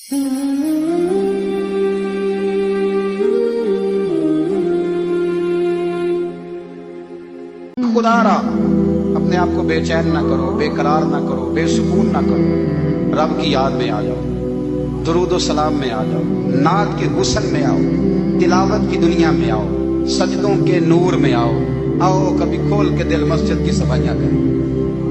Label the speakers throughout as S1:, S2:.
S1: خدا را اپنے آپ کو بے چین نہ کرو، بے قرار نہ کرو، بے سکون نہ کرو، رب کی یاد میں آ جاؤ، درود و سلام میں آ جاؤ، نعت کے غسل میں آؤ، تلاوت کی دنیا میں آؤ، سجدوں کے نور میں آؤ، آؤ کبھی کھول کے دل مسجد کی صفائیاں کریں،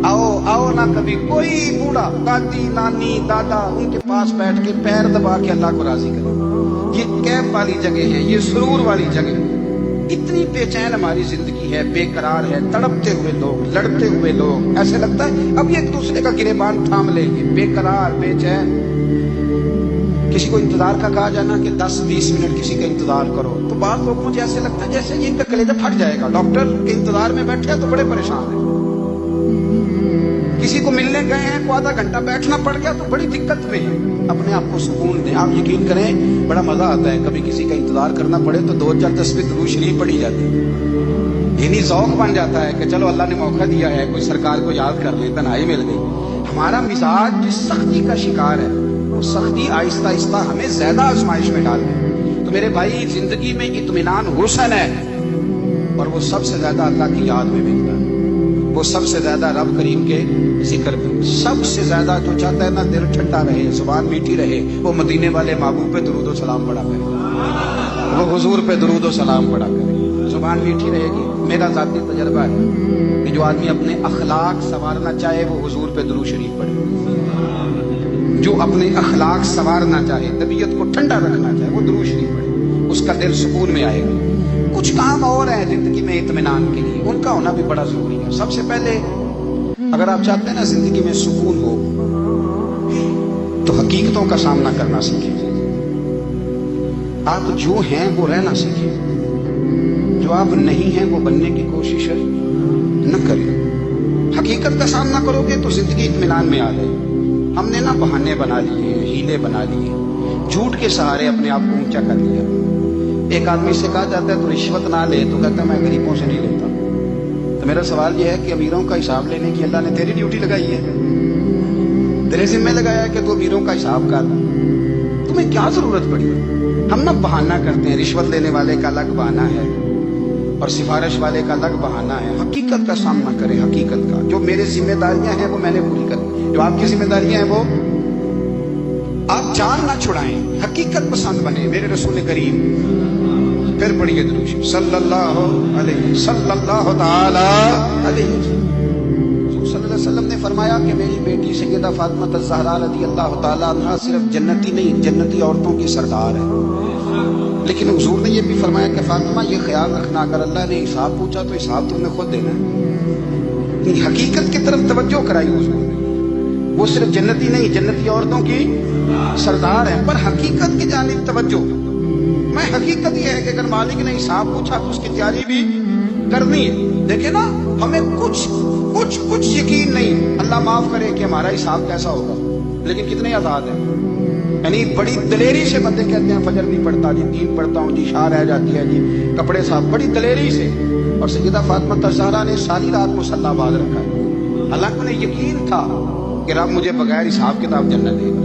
S1: آؤ نہ کبھی کوئی بوڑھا، دادی، نانی، دادا ان کے پاس بیٹھ کے پیر دبا کے اللہ کو راضی کریں۔ یہ کیف والی جگہ ہے، یہ سرور والی جگہ ہے۔ اتنی بے چین ہماری زندگی ہے، بے قرار ہے، تڑپتے ہوئے لوگ، لڑتے ہوئے لوگ، ایسے لگتا ہے اب یہ ایک دوسرے کا گریبان تھام لیں گے، بے قرار، بے چین۔ کسی کو انتظار کا کہا جانا کہ 10-20 منٹ کسی کا انتظار کرو، تو بعض لوگ مجھے ایسے لگتا ہے جیسے ان کا کلیجہ پھٹ جائے گا، ڈاکٹر کے انتظار میں بیٹھے ہیں تو بڑے پریشان ہیں۔ کسی کو ملنے گئے ہیں کو آدھا گھنٹہ بیٹھنا پڑ گیا تو بڑی دقت میں ہے۔ اپنے آپ کو سکون دیں۔ آپ یقین کریں بڑا مزہ آتا ہے، کبھی کسی کا انتظار کرنا پڑے تو 2-4 تسبیح درود شریف پڑھی جاتی ہے، یعنی ذوق بن جاتا ہے کہ چلو اللہ نے موقع دیا ہے، کوئی سرکار کو یاد کر لیں، تنہائی مل گئی۔ ہمارا مزاج جس سختی کا شکار ہے، وہ سختی آہستہ آہستہ ہمیں زیادہ آزمائش میں ڈال دے۔ تو میرے بھائی، زندگی میں اطمینان حسن ہے، اور وہ سب سے زیادہ اللہ کی یاد میں ملتا ہے، وہ سب سے زیادہ رب کریم کے ذکر میں، سب سے زیادہ جو چاہتا ہے نا دل ٹھنڈا رہے، زبان میٹھی رہے، وہ مدینے والے محبوب پہ درود و سلام پڑھا کرے، وہ حضور پہ درود و سلام پڑھا کرے، زبان میٹھی رہے گی۔ میرا ذاتی تجربہ ہے کہ جو آدمی اپنے اخلاق سنوارنا چاہے وہ حضور پہ درود شریف پڑھے، جو اپنے اخلاق سنوارنا چاہے، طبیعت کو ٹھنڈا رکھنا چاہے، وہ درود شریف پڑھے، اس کا دل سکون میں آئے گا۔ کچھ کام اور ہیں زندگی میں اطمینان کے لیے، ان کا ہونا بھی بڑا ضروری ہے۔ سب سے پہلے اگر آپ چاہتے ہیں نا زندگی میں سکون ہو تو حقیقتوں کا سامنا کرنا سیکھیں۔ آپ جو ہیں وہ رہنا سیکھیں، جو آپ نہیں ہیں وہ بننے کی کوشش نہ کریں۔ حقیقت کا سامنا کرو گے تو زندگی اطمینان میں آ جائے۔ ہم نے نا بہانے بنا لیے، ہیلے بنا لیے، جھوٹ کے سہارے اپنے آپ کو اونچا کر لیا۔ ایک آدمی سے کہا جاتا ہے تو رشوت نہ لے، تو کہتا ہے میں غریبوں سے نہیں لیتا۔ تو میرا سوال یہ ہے کہ امیروں کا حساب لینے کی اللہ نے تیری ڈیوٹی لگائی ہے، تیرے ذمہ لگایا ہے کہ تو امیروں کا حساب کر، تمہیں کیا ضرورت پڑی؟ ہم نا بہانہ کرتے ہیں، رشوت لینے والے کا الگ بہانہ ہے اور سفارش والے کا الگ بہانہ ہے۔ حقیقت کا سامنا کریں، حقیقت کا۔ جو میرے ذمہ داریاں ہیں وہ میں نے پوری کرنی، جو آپ کی ذمہ داریاں ہیں وہ آپ جان نہ چھڑائیں، حقیقت پسند بنے۔ میرے رسول کریم، پھر پڑھیے درود شریف، صلی اللہ تعالی علیہ وسلم۔ صلی اللہ علیہ وسلم نے فرمایا کہ میری بیٹی سیدہ فاطمہ الزہرا رضی اللہ تعالی عنہا صرف جنتی نہیں، جنتی عورتوں کی سردار ہے۔ لیکن حضور نے یہ بھی فرمایا کہ فاطمہ یہ خیال رکھنا اگر اللہ نے حساب پوچھا تو حساب تم نے خود دینا ہے۔ حقیقت کی طرف توجہ کرائی حضور نے، وہ صرف جنتی نہیں، جنتی عورتوں کی سردار ہے، پر حقیقت کی جانب توجہ۔ میں حقیقت یہ ہے کہ اگر مالک نے حساب پوچھا تو اس کی تیاری بھی کرنی ہے۔ دیکھیں نا، ہمیں کچھ یقین نہیں، اللہ معاف کرے کہ ہمارا حساب کیسا ہوگا، لیکن کتنے آزاد ہیں۔ یعنی بڑی دلیری سے بندے کہتے ہیں فجر نہیں پڑھتا جی، دین پڑھتا ہوں جی، شاہ رہ جاتی ہے جی، کپڑے صاف، بڑی دلیری سے۔ اور سیدہ فاطمہ الزہرا نے ساری رات مصلی باز رکھا ہے، حالانکہ انہیں یقین تھا کہ رب مجھے بغیر حساب کتاب جنت دے گا۔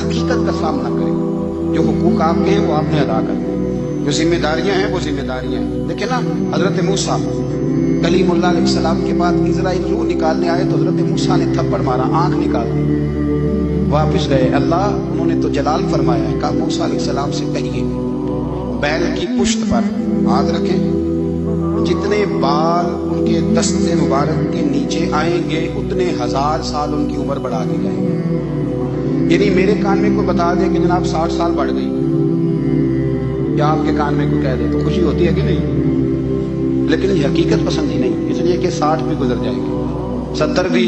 S1: حقیقت کا سامنا کریں، جو حقوق آپ کے ہیں وہ آپ نے ادا کرنے، جو ذمہ داریاں ہیں وہ ذمہ داریاں ہیں۔ دیکھیں نا، حضرت موسیٰ کلیم اللہ علیہ السلام کے بعد اسرائیل روح نکالنے آئے تو حضرت موسیٰ نے تھپڑ مارا، آنکھ نکال دی، واپس گئے۔ اللہ انہوں نے تو جلال فرمایا ہے، کہا موسیٰ علیہ السلام سے کہیے بیل کی پشت پر ہاتھ رکھیں، جتنے بال ان کے دست مبارک کے نیچے آئیں گے اتنے 1000 سال ان کی عمر بڑھا دی جائے گی۔ یعنی میرے کان میں کوئی بتا دے کہ جناب 60 سال بڑھ گئی، یا آپ کے کان میں کوئی کہہ دے تو خوشی ہوتی ہے کہ نہیں؟ لیکن یہ حقیقت پسند ہی نہیں، اس لیے کہ 60 بھی گزر جائے گی، 70 بھی،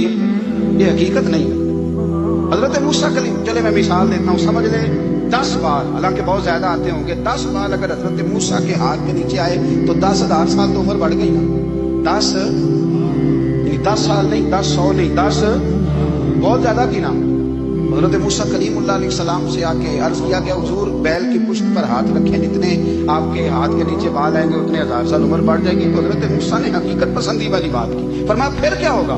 S1: یہ حقیقت نہیں۔ حضرت موسیٰ کلیم، چلے میں مثال دیتا ہوں، سمجھ لیں 10 بال، حالانکہ بہت زیادہ آتے ہوں گے، 10 بال اگر حضرت موسیٰ کے ہاتھ کے نیچے آئے تو 10,000 سال تو عمر بڑھ گئی نا۔ 10 یعنی 10 سال نہیں، 10 100 نہیں، 10 بہت زیادہ کی نا۔ حضرت موسیٰ کلیم اللہ علیہ السلام سے آ کے عرض کیا کہ حضور بیل کی پشت پر ہاتھ رکھیں، جتنے آپ کے ہاتھ کے نیچے بال آئیں گے اتنے 1000 سال عمر بڑھ جائے گی۔ تو حضرت موسیٰ نے حقیقت پسندی والی بات کی، فرمایا پھر کیا ہوگا؟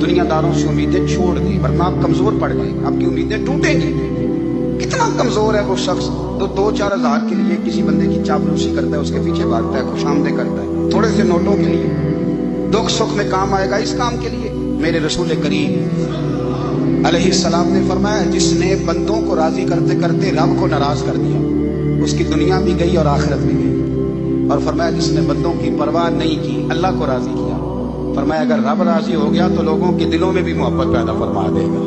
S1: دنیا داروں سے امیدیں چھوڑ دیں ورنہ آپ کمزور پڑ گئے، آپ کی امیدیں ٹوٹیں گی۔ کتنا کمزور ہے وہ شخص جو 2-4 ہزار کے لیے کسی بندے کی چاپلوسی کرتا ہے، اس کے پیچھے بھاگتا ہے، خوش آمدیں کرتا ہے، تھوڑے سے نوٹوں کے لیے۔ دکھ سکھ میں کام آئے گا اس کام کے لیے۔ میرے رسول کریم علیہ السلام نے فرمایا جس نے بندوں کو راضی کرتے کرتے رب کو ناراض کر دیا اس کی دنیا بھی گئی اور آخرت بھی گئی۔ اور فرمایا جس نے بندوں کی پرواہ نہیں کی اللہ کو راضی کیا، فرمایا اگر رب راضی ہو گیا تو لوگوں کے دلوں میں بھی محبت پیدا فرما دے گا۔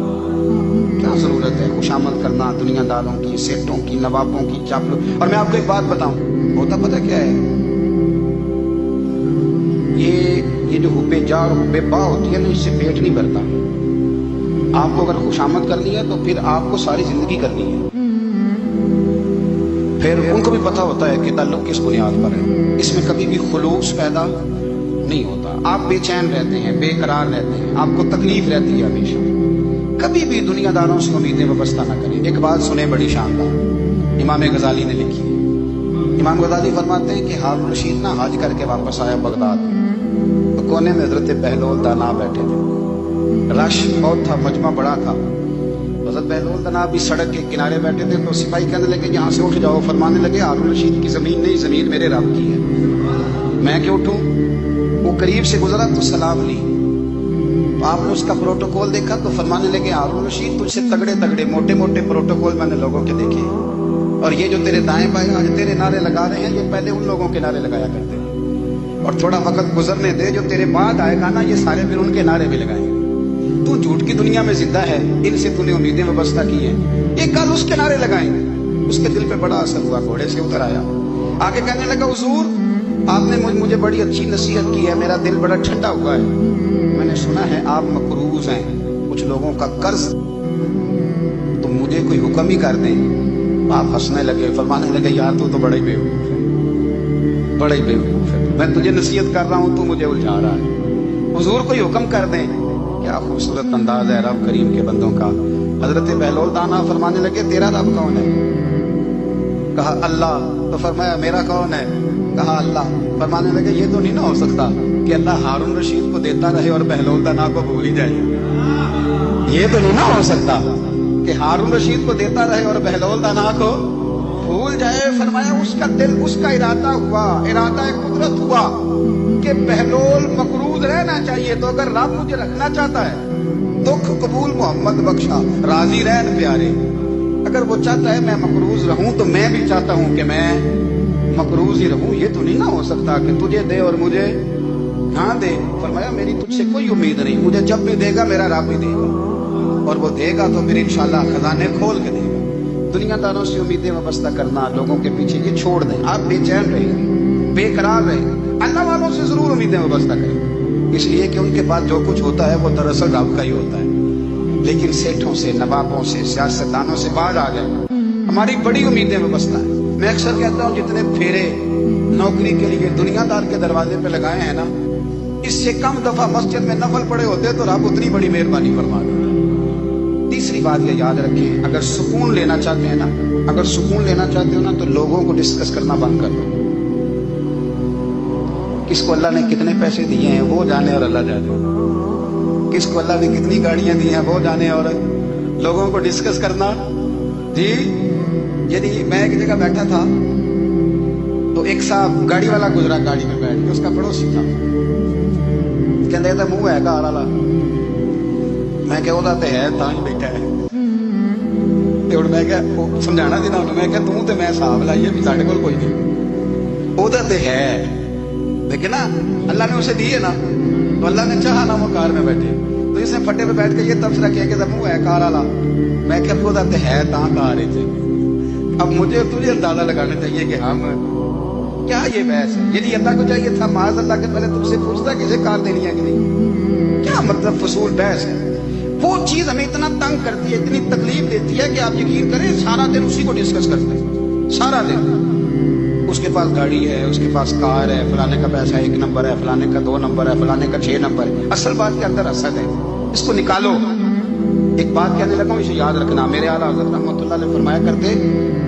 S1: کیا ضرورت ہے خوشامد کرنا دنیا داروں کی، سیٹوں کی، نوابوں کی، چاپلو۔ اور میں آپ کو ایک بات بتاؤں، ہوتا پتہ کیا ہے، یہ جو حب جا اور حب با ہوتی ہے نا، اس سے پیٹ نہیں بھرتا۔ آپ کو اگر خوشامد کرنی ہے تو پھر آپ کو ساری زندگی کرنی ہے۔ پھر ان کو بھی پتہ ہوتا ہے کہ تعلق کس بنیاد پر ہے، اس میں کبھی بھی خلوص پیدا نہیں ہوتا۔ آپ بے چین رہتے ہیں، بے قرار رہتے ہیں، آپ کو تکلیف رہتی ہے ہمیشہ۔ کبھی بھی دنیا داروں سے امیدیں وابستہ نہ کریں۔ ایک بات سنیں بڑی شاندار، امام غزالی نے لکھی ہے۔ امام غزالی فرماتے ہیں کہ ہارون رشید نہ حج کر کے واپس آیا بغداد میں، تو کونے میں حضرت بہلول دانا بیٹھے تھے، رش بہت تھا، مجمع بڑا تھا۔ حضرت بہلول دانا بھی سڑک کے کنارے بیٹھے تھے، تو سپاہی کہنے لگے یہاں سے اٹھ جاؤ۔ فرمانے لگے ہارون رشید کی زمین نہیں، زمین میرے رب کی ہے، میں کیوں اٹھوں؟ وہ قریب سے گزرا تو سلام لی، آپ نے اس کا پروٹوکول دیکھا تو فرمانے لگے ہارون رشید تجھ سے تگڑے تگڑے موٹے موٹے پروٹوکول میں نے لوگوں کے دیکھے، اور یہ جو تیرے دائیں بائیں آج تیرے نعرے لگا رہے ہیں یہ پہلے ان لوگوں کے نعرے لگایا کرتے ہیں، اور تھوڑا وقت گزرنے دے، جو تیرے بعد آئے گا نا یہ سارے پھر ان کے نعرے بھی لگائیں گے۔ تو جھوٹ کی دنیا میں زندہ ہے، ان سے تو نے امیدیں وابستہ کی ہیں، ایک کل اس کے نعرے لگائیں گے۔ اس کے دل پہ بڑا اثر ہوا، گھوڑے سے اتر آیا، آگے کہنے لگا حضور آپ نے مجھے بڑی اچھی نصیحت کی ہے، میرا دل بڑا ٹھنڈا ہوا ہے، میں نے سنا ہے آپ مقروض ہیں کچھ لوگوں کا قرض، تو مجھے کوئی حکم ہی کر دیں۔ آپ ہنسنے لگے، فرمانے لگے یار تو بڑا ہی بیوقوف ہے، بڑا ہی بیوقوف ہے، میں تجھے نصیحت کر رہا ہوں تو مجھے الجھا رہا ہے، حضور کوئی حکم کر دیں۔ کیا خوبصورت انداز ہے رب کریم کے بندوں کا۔ حضرت بہلول دانا فرمانے لگے تیرا رب کون ہے؟ کہا اللہ۔ تو فرمایا میرا کون ہے؟ کہا اللہ۔ فرمانے لگے یہ تو نہیں نہ ہو سکتا کہ اللہ ہارون رشید کو دیتا رہے اور بہلول دانا کو بھول ہی جائے، یہ تو نہیں نہ ہو سکتا کہ ہارون رشید کو دیتا رہے اور بہلول دانا کو بھول جائے۔ فرمایا اس کا دل، اس کا ارادہ ہوا، ارادہ قدرت ہوا کہ بہلول مقروض رہنا چاہیے، تو اگر رب مجھے رکھنا چاہتا ہے دکھ قبول محمد بخشا راضی رہن پیارے، اگر وہ چاہتا ہے میں مقروض رہوں تو میں بھی چاہتا ہوں کہ میں مقروض ہی رہوں، یہ تو نہیں نہ ہو سکتا کہ تجھے دے اور مجھے نہ دے۔ فرمایا میری تجھ سے کوئی امید نہیں، مجھے جب بھی دے گا میرا رب بھی دے گا، اور وہ دے گا تو پھر انشاءاللہ خزانے کھول کے دے گا۔ دنیا داروں سے امیدیں وابستہ کرنا لوگوں کے پیچھے یہ چھوڑ دیں، آپ بے چین رہیں، بے قرار رہیں، اللہ والوں سے ضرور امیدیں وابستہ کریں، اس لیے کہ ان کے پاس جو کچھ ہوتا ہے وہ دراصل رب کا ہی ہوتا ہے، لیکن سیٹھوں سے، نوابوں سے، سیاستدانوں سے باز آ گئے، ہماری بڑی امیدیں وابستہ ہیں۔ میں اکثر کہتا ہوں جتنے پھیرے نوکری کے لیے دنیا دار کے دروازے پہ لگائے ہیں نا، اس سے کم دفعہ مسجد میں نفل پڑے ہوتے تو رب اتنی بڑی مہربانی فرما دے۔ تیسری بات یہ یاد رکھیں، اگر سکون لینا چاہتے ہیں نا، اگر سکون لینا چاہتے ہو نا تو لوگوں کو ڈسکس کرنا بند کر دو۔ کس کو اللہ نے کتنے پیسے دیے ہیں وہ جانے اور اللہ جانے، کس کو اللہ نے کتنی گاڑیاں دی ہیں وہ جانے، اور لوگوں کو ڈسکس کرنا جی۔ یعنی میں ایک جگہ بیٹھا تھا تو ایک صاحب گاڑی والا گزرا، گاڑی میں بیٹھ کے، اس کا پڑوسی تھا، کہنے لگا منہ ہے گھر والا، میں کہ وہ تے ہے تاں ہی بیٹھا ہے، تے ہن میں کہ سمجھانا سی نا انہوں، میں کہ توں تے میں حساب لائیے بھی ساڈے کول کوئی نہیں، وہ تے ہے لیکن نا اللہ نے اسے دی ہے نا، تو اللہ نے چاہا نا وہ کار میں بیٹھے، تو اس نے پھٹے پہ بیٹھ کے یہ تبصرہ کیا کہ منہ ہے کار والا، میں کہ وہ تے ہے تاں کار ہے۔ اب مجھے تجھے اندازہ لگانا چاہیے کہ ہم کیا یہ بحث ہے، یعنی اللہ کو چاہیے تھا معاذ اللہ کے پہلے تم سے پوچھتا کہ اسے کار دینی ہے کہ نہیں، کیا مطلب فضول بحث ہے۔ وہ چیز ہمیں اتنا تنگ کرتی ہے، اتنی تکلیف دیتی ہے کہ آپ یقین کریں سارا دن اسی کو ڈسکس کرتے ہیں، سارا دن اس کے پاس گاڑی ہے، اس کے پاس کار ہے، فلانے کا پیسہ 1 نمبر ہے، فلانے کا 2 نمبر ہے، فلانے کا 6 نمبر ہے، اصل بات کے اندر حسد ہے، اس کو نکالو۔ ایک بات کہنے لگا ہوں، اسے یاد رکھنا، میرے اعلیٰ حضرت رحمۃ اللہ علیہ فرمایا کرتے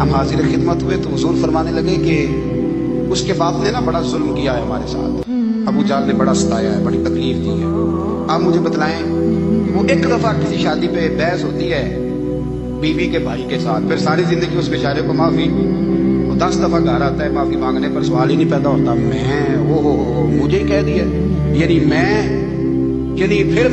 S1: ہم حاضر خدمت ہوئے تو حضور فرمانے لگے کہ اس کے باپ نے نا بڑا ظلم کیا ہے ہمارے ساتھ، ابو جہل نے بڑا ستایا ہے، بڑی تکلیف دی ہے، آپ مجھے بتلائیں کہ وہ ایک دفعہ کسی شادی پہ بحث ہوتی ہے بیوی کے بھائی کے ساتھ، پھر ساری زندگی اس بیچارے کو معافی، وہ 10 دفعہ گھر آتا ہے معافی مانگنے پر سوال ہی نہیں پیدا ہوتا، میں مجھے ہی کہہ دیا، یعنی پھر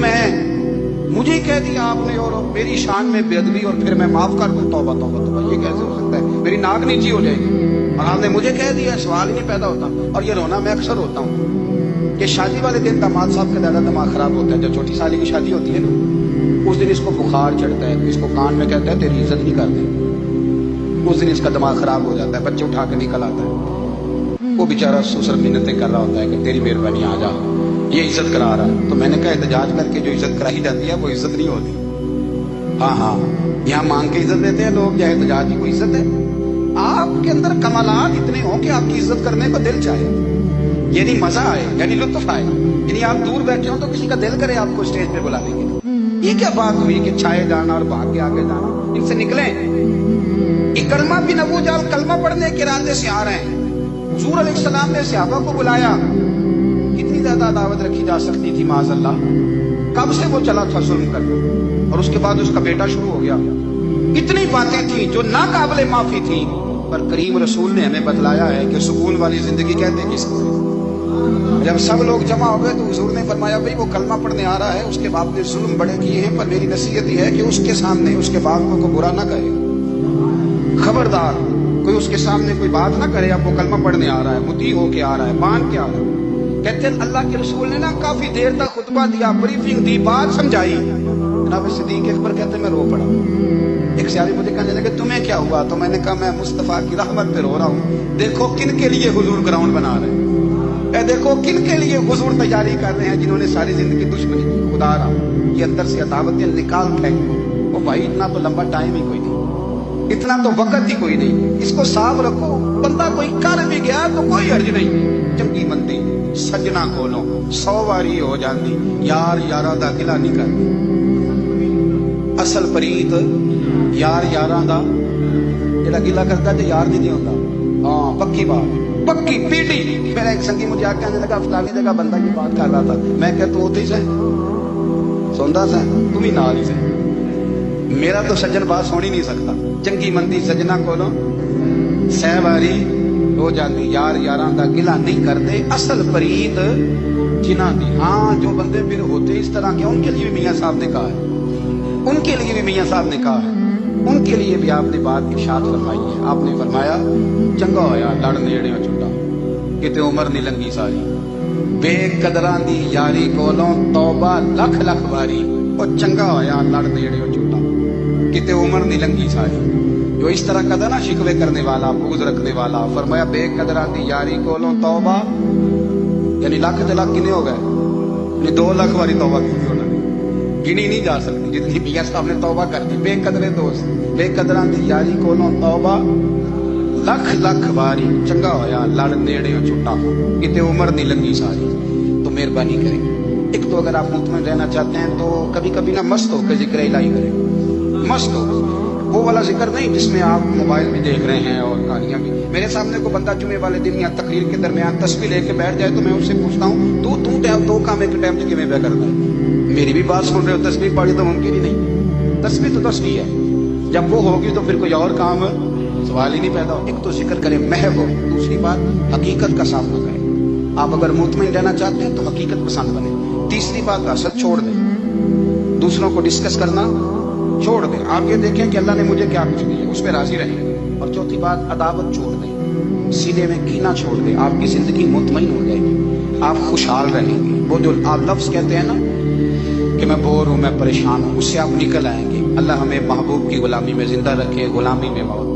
S1: مجھے ہی کہہ دیا آپ نے اور میری شان میں بے ادبی اور پھر میں معاف کر دوں، توبہ توبہ توبہ، یہ کیسے ہو سکتا ہے؟ میری ناک نیچی ہو جائے گی اور آپ نے مجھے کہہ دیا، سوال ہی نہیں پیدا ہوتا۔ اور یہ رونا میں اکثر ہوتا ہوں کہ شادی والے دن داماد صاحب کا زیادہ دماغ خراب ہوتا ہے، جب چھوٹی سالی کی شادی ہوتی ہے نا اس دن اس کو بخار چڑھتا ہے، اس کو کان میں کہتا ہے تیری عزت نہیں کرتے، اس دن اس کا دماغ خراب ہو جاتا ہے، بچے اٹھا کے نکل آتا ہے، وہ بیچارہ سسر منتیں کر رہا ہوتا ہے کہ تیری مہربانی آ جا، یہ عزت کرا رہا ہے۔ تو میں نے کہا احتجاج کر کے جو عزت کرائی جاتی ہے وہ عزت نہیں ہوتی۔ ہاں یہاں مانگ کے عزت دیتے ہیں لوگ، یا احتجاج کی کوئی عزت ہے؟ آپ کے اندر کمالات اتنے ہوں کہ آپ کی عزت کرنے کو دل چاہے، یعنی مزہ آئے، یعنی لطف آئے، یعنی آپ دور بیٹھے ہوں تو کسی کا دل کرے آپ کو اسٹیج پہ بلانے کے لیے۔ یہ کیا بات ہوئی کہ چھائے جانا اور بھاگ کے آگے جانا؟ ان سے نکلیں۔ اکرمہ بن ابو جہل کلمہ پڑھنے کے ارادے سے آ رہے ہیں، حضور علیہ السلام نے صحابہ کو بلایا، کتنی زیادہ دعوت رکھی جا سکتی تھی معاذ اللہ، کب سے وہ چلا تھا ظلم کرنے، اور اس کے بعد اس کا بیٹا شروع ہو گیا، اتنی باتیں تھیں جو ناقابل معافی تھیں، پر کریم رسول نے ہمیں بتلایا ہے کہ سکون والی زندگی کہتے کس کو۔ جب سب لوگ جمع ہو گئے تو حضور نے فرمایا بھائی وہ کلمہ پڑھنے آ رہا ہے، اس کے باپ نے ظلم بڑے کیے ہیں، پر میری نصیحت یہ ہے کہ اس کے سامنے اس کے باپ کو برا نہ کہے، خبردار کوئی اس کے سامنے کوئی بات نہ کرے، اب وہ کلمہ پڑھنے آ رہا ہے، مطیع ہو کے آ رہا ہے، مان کے آ رہا ہے۔ کہتے ہیں اللہ کے رسول نے نا کافی دیر تک خطبہ دیا، بریفنگ دی، بات سمجھائی، جناب صدیق اکبر کہتے ہیں میں رو پڑا۔ ایک سیاری مجھے کہنے لگے تمہیں کیا ہوا؟ تو میں نے کہا میں مصطفیٰ کی رحمت پہ رو رہا ہوں، دیکھو کن کے لیے حضور گراؤنڈ بنا رہے ہیں، اے دیکھو کن کے لیے حضور تیاری کر رہے ہیں، جنہوں نے ساری زندگی دشمنی کی۔ خدا را یہ اندر سے عداوتیں نکال پھینکو، وہ بھائی اتنا تو لمبا ٹائم ہی کوئی نہیں، اتنا تو وقت ہی کوئی نہیں، اس کو صاف رکھو، بندہ کوئی کر بھی گیا تو کوئی حرج نہیں، چنگی مندی سجنا کولو 100 واری ہو جاندی، یار یاراں دا گلا نہیں کرਦੀ، اصل پریت یار یاراں دا جڑا گلا کرتا تے یار نہیں ہوندا۔ ہاں پکی بات، پکی پیٹی۔ میرا ایک سنگی مجھے آ کے کہنے لگا فلانی جگہ بندہ کی بات کر رہا تھا، میں کہ تو ہوتے ہی سے سوندا سا، تم ہی نال ہی سے، میرا تو سجن بات سن ہی نہیں سکتا، چنگی مندی سجنا کولو 100 واری ہو جاندی، یار یاراں دا گلا نہیں کرتے، اصل پریت جنہاں دی۔ ہاں جو بندے پھر ہوتے اس طرح کے ان کے لیے بھی میاں صاحب نے کہا ہے، ان کے لیے بھی میاں صاحب نے کہا ہے، ان کے لیے بھی آپ نے بات ارشاد فرمائی ہے۔ آپ نے فرمایا چنگا ہویا لڑ نیڑے چھٹا، کتے عمر نہیں لنگی ساری، بے قدراں دی یاری کولوں توبہ لکھ لکھ واری، اور چنگا ہویا لڑ نیڑے چھٹا، کتے عمر نہیں لنگی ساری۔ جو اس طرح کا تھا نا شکوے کرنے والا، بغض رکھنے والا، فرمایا بے قدراں دی یاری کولوں توبہ، یعنی لاکھ تے لاکھ کنے ہو گئے، یعنی 2 لاکھ واری توبہ کی انہوں نے، گنی نہیں جا سکتی جتنی میاں صاحب نے توبہ کر دی۔ بے قدرے دوست، بے قدراں دی یاری کولوں توبہ لکھ لکھ واری، چنگا ہویا لڑ نیڑے چھٹا، کتے عمر نہیں لنگی ساری۔ تو مہربانی کریں، ایک تو اگر آپ مطمئن رہنا چاہتے ہیں تو کبھی کبھی نا مست ہو کے ذکر الہی کریں، مست ہو، وہ والا ذکر نہیں جس میں آپ موبائل بھی دیکھ رہے ہیں اور کہانیاں بھی۔ میرے سامنے کو بندہ جمعے والے دن یا تقریر کے درمیان تسبیح لے کے بیٹھ جائے تو میں اس سے پوچھتا ہوں تو کام ایک ٹائم سے کیویں پہ کرتا ہے؟ میری بھی بات سن رہے ہو، تسبیح پڑھی تو ممکن ہی نہیں، تسبیح تو تسبیح ہے، جب وہ ہوگی تو پھر کوئی اور کام سوال ہی نہیں پیدا ہو۔ ایک تو ذکر کریں محو، دوسری بات حقیقت کا سامنا کریں۔ آپ اگر مطمئن رہنا چاہتے ہیں تو حقیقت پسند بنیں۔ تیسری بات حسد چھوڑ دیں، دوسروں کو ڈسکس کرنا چھوڑ دیں، آپ یہ دیکھیں کہ اللہ نے مجھے کیا کچھ دیا، اس پہ راضی رہیں۔ اور چوتھی بات عداوت چھوڑ دیں، سینے میں کینہ چھوڑ دیں، آپ کی زندگی مطمئن ہو جائے گی، آپ خوشحال رہیں گے۔ وہ جو آپ لفظ کہتے ہیں نا کہ میں بور ہوں، میں پریشان ہوں، اس سے آپ نکل آئیں گے۔ اللہ ہمیں محبوب کی غلامی میں زندہ رکھے، غلامی میں موت